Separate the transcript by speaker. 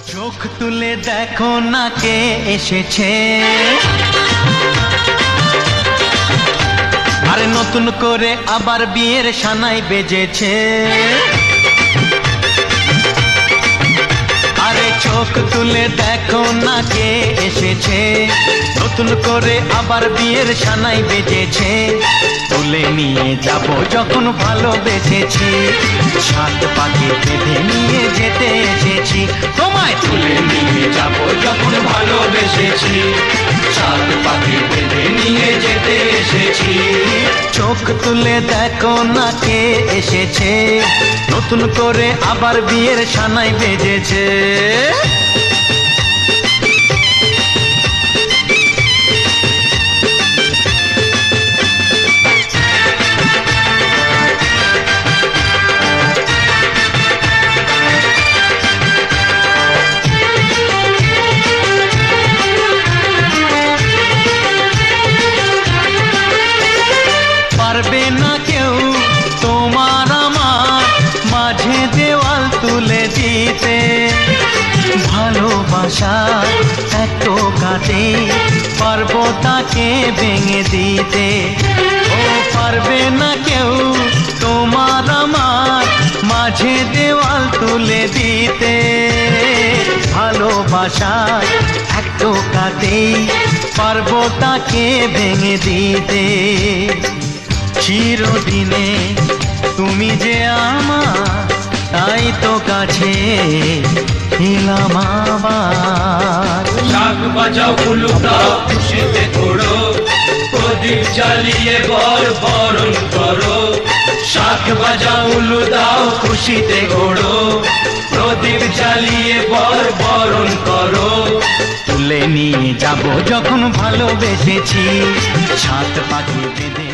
Speaker 1: চোখ তুলে দেখো না কে এসেছে, আরে নতুন করে আবার বিয়ের সানাই বেজেছে। আরে চোখ তুলে দেখো না কে এসেছে, নতুন করে আবার বিয়ের সানাই বেজেছে। তুলে নিয়ে যাব যখন ভালোবেসেছি, সাত পাখি বেঁধে নিয়ে যেতে এসেছি। তোমায় তুলে নিয়ে যাব যখন ভালোবেসেছি, সাত পাখি বেঁধে নিয়ে যেতে এসেছি। চোখ তুলে দেখো না কে এসেছে, নতুন করে আবার বিয়ের সানাই বেজেছে। পারবে না কেউ তোমার আমার মাঝে দেওয়াল তুলে দিতে, ভালোবাসা এত কাটে পারবো তাকে ভেঙে দিতে। ও পারবে না কেউ তোমার আমার মাঝে দেওয়াল তুলে দিতে, ভালোবাসা এত কাটে পারবো তাকে ভেঙে দিতে। চিরদিনে তুমি যে আমার, তাই তো কাছে এলাম আবার।
Speaker 2: শাক বাজাও উলু দাও খুশিতে ঘোড়ো, প্রদীপ জ্বালিয়ে বরণ করো। শাক বাজাও উলু দাও খুশিতে ঘোড়ো, প্রদীপ জ্বালিয়ে বরণ করো।
Speaker 1: তুলে নিয়ে যাব যখন ভালোবেসেছি, সাত পাখি বেঁধে